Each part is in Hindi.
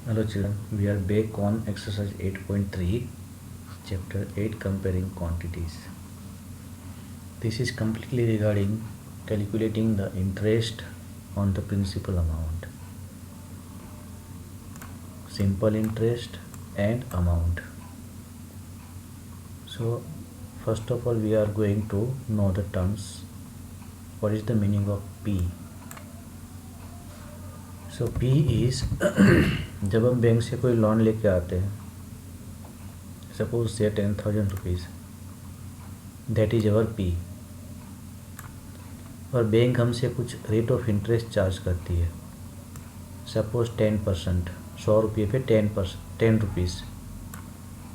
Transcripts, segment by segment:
Hello children, we are back on exercise 8.3, chapter 8, comparing quantities. This is completely regarding calculating the interest on the principal amount, simple interest and amount. So first of all we are going to know the terms. What is the meaning of P? So P is जब हम बैंक से कोई लोन लेके आते हैं, सपोज से 10,000 rupees, that is our P, और बैंक हमसे कुछ रेट ऑफ इंटरेस्ट चार्ज करती है, सपोज 10%, 100 रुपये पे 10 रुपीज़,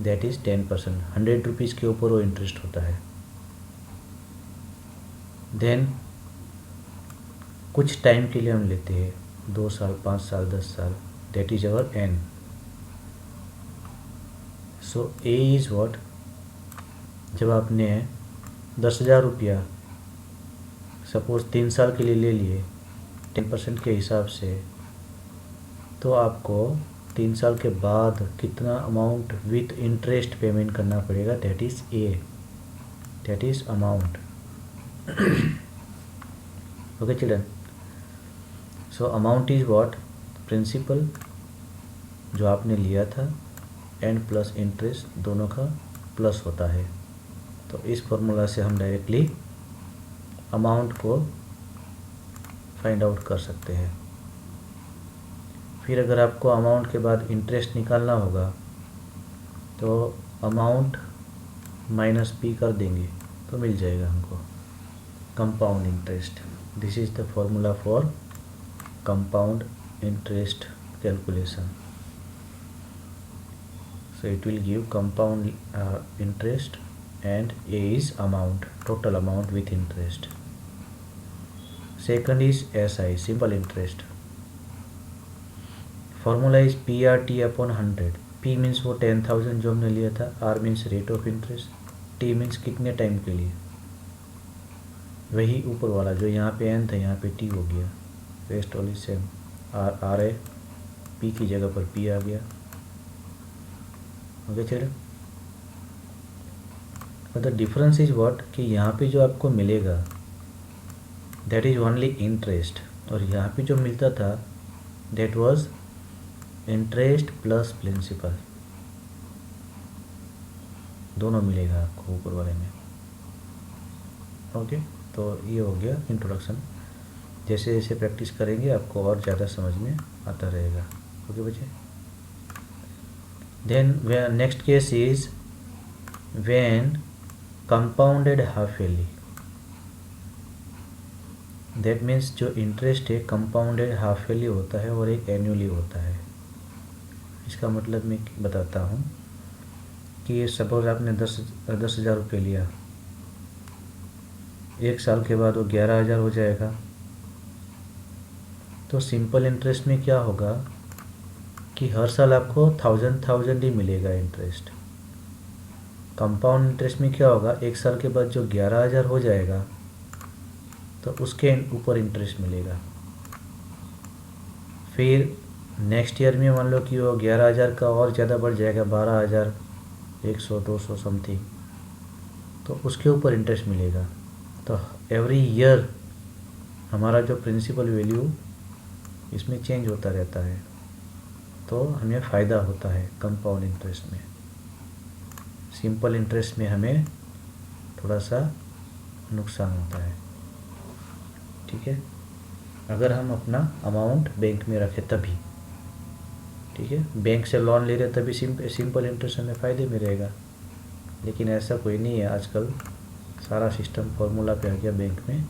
दैट इज़ 10%, 100 रुपीज़ के ऊपर वो इंटरेस्ट होता है। देन कुछ टाइम के लिए हम लेते हैं, 2 साल, 5 साल, 10 साल, that is our N। So A is what, जब आपने 10,000 रुपया सपोज 3 साल के लिए ले लिए 10% के हिसाब से, तो आपको 3 साल के बाद कितना अमाउंट विथ इंटरेस्ट पेमेंट करना पड़ेगा, that is a, that is amount. Okay children, so amount is what, principal जो आपने लिया था एंड प्लस इंटरेस्ट दोनों का प्लस होता है। तो इस फॉर्मूला से हम डायरेक्टली अमाउंट को फाइंड आउट कर सकते हैं। फिर अगर आपको अमाउंट के बाद इंटरेस्ट निकालना होगा तो अमाउंट माइनस पी कर देंगे तो मिल जाएगा हमको compound interest. This is the formula for compound interest calculation. So it will give compound interest and A is amount, total amount with interest. Second is SI, simple interest. Formula is PRT upon 100. P means वो 10,000 जो हमने लिया था, R means rate of interest, T means कितने टाइम के लिए, वही ऊपर वाला जो यहाँ पे N था यहाँ पे T हो गया, rest all is same, R है, P की जगह पर P आ गया। ओके चिल्ड्रन, और द डिफरेंस इज व्हाट कि यहाँ पे जो आपको मिलेगा दैट इज ओनली इंटरेस्ट, और यहाँ पे जो मिलता था that was interest plus principal, दोनों मिलेगा आपको ऊपर वाले में। ओके, तो ये हो गया इंट्रोडक्शन। जैसे जैसे प्रैक्टिस करेंगे आपको और ज़्यादा समझ में आता रहेगा। ओके बच्चे, then next case is when compounded half yearly, that means जो इंटरेस्ट है कंपाउंडेड हाफ ईयरली होता है और एक एनुअली होता है। इसका मतलब मैं बताता हूँ कि सपोज आपने 10,000 रुपये लिया, 1 साल के बाद वो 11,000 हो जाएगा। तो सिंपल इंटरेस्ट में क्या होगा कि हर साल आपको 1,000 ही मिलेगा इंटरेस्ट। कंपाउंड इंटरेस्ट में क्या होगा, 1 साल के बाद जो 11,000 हो जाएगा तो उसके ऊपर इंटरेस्ट मिलेगा। फिर नेक्स्ट ईयर में मान लो कि वो 11,000 का और ज़्यादा बढ़ जाएगा, 12,100, 200 समथिंग, तो उसके ऊपर इंटरेस्ट मिलेगा। तो एवरी ईयर हमारा जो प्रिंसिपल वैल्यू इसमें चेंज होता रहता है, तो हमें फ़ायदा होता है कंपाउंड इंटरेस्ट में। सिंपल इंटरेस्ट में हमें थोड़ा सा नुकसान होता है। ठीक है, अगर हम अपना अमाउंट बैंक में रखें तभी, ठीक है, बैंक से लोन ले रहे तभी सिंपल इंटरेस्ट हमें फ़ायदे में रहेगा। लेकिन ऐसा कोई नहीं है, आजकल सारा सिस्टम फार्मूला पे आ गया, बैंक में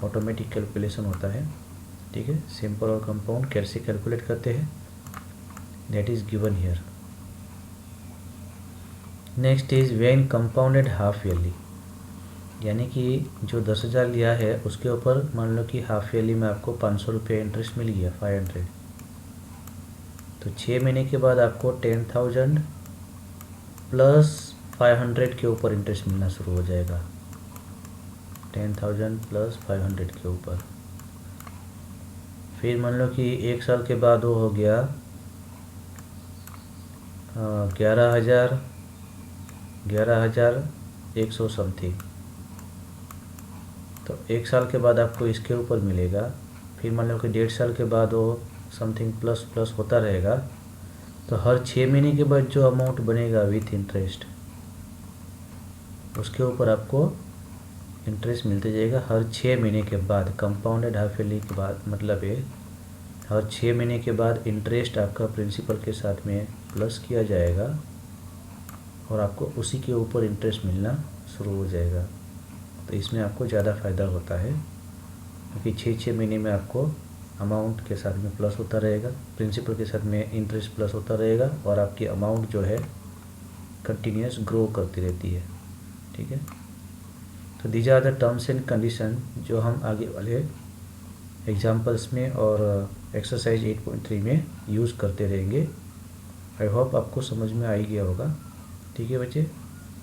ऑटोमेटिक कैलकुलेशन होता है। ठीक है, सिंपल और कंपाउंड कैसे कैलकुलेट करते हैं that is given here. Next is when compounded half yearly, यानी कि जो 10,000 लिया है उसके ऊपर मान लो कि हाफ ईयरली में आपको 500 रुपये इंटरेस्ट मिल गया, 500, तो 6 महीने के बाद आपको 10,000 प्लस 500 के ऊपर इंटरेस्ट मिलना शुरू हो जाएगा, 10,000 प्लस 500 के ऊपर। फिर मान लो कि 1 साल के बाद वो हो गया 11,100 समथिंग। तो 1 साल के बाद आपको इसके ऊपर मिलेगा। फिर मान लो कि 1.5 साल के बाद वो समथिंग प्लस प्लस होता रहेगा। तो हर 6 महीने के बाद जो अमाउंट बनेगा विथ इंटरेस्ट, उसके ऊपर आपको इंटरेस्ट मिलते जाएगा हर 6 महीने के बाद। कंपाउंडेड हाफ ईयरली के बाद मतलब है हर 6 महीने के बाद इंटरेस्ट आपका प्रिंसिपल के साथ में प्लस किया जाएगा और आपको उसी के ऊपर इंटरेस्ट मिलना शुरू हो जाएगा। तो इसमें आपको ज़्यादा फ़ायदा होता है क्योंकि 6 महीने में आपको अमाउंट के साथ में प्लस होता रहेगा, प्रिंसिपल के साथ में इंटरेस्ट प्लस होता रहेगा और आपकी अमाउंट जो है कंटिन्यूस ग्रो करती रहती है। ठीक है, तो these are the terms and condition जो हम आगे वाले एग्जाम्पल्स में और एक्सरसाइज 8.3 में यूज़ करते रहेंगे। आई होप आपको समझ में आ ही गया होगा। ठीक है बच्चे,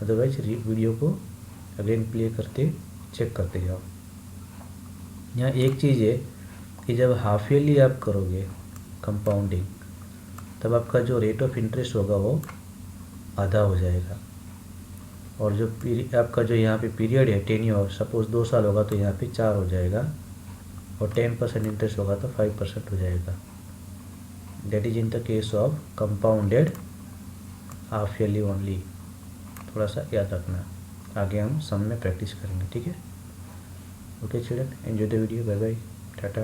अदरवाइज वीडियो को अगेन प्ले करते चेक करते जाओ। यहाँ एक चीज़ है कि जब हाफ ईयरली आप करोगे कंपाउंडिंग, तब आपका जो रेट ऑफ इंटरेस्ट होगा वो आधा हो जाएगा और जो आपका जो यहाँ पे पीरियड है टेन्योर, सपोज 2 साल होगा तो यहाँ पे 4 हो जाएगा और 10% इंटरेस्ट होगा तो 5% हो जाएगा। That is in the case of compounded half yearly only. थोड़ा सा याद रखना, आगे हम सम में प्रैक्टिस करेंगे। ठीक है, okay children, enjoy the video, bye bye, Tata.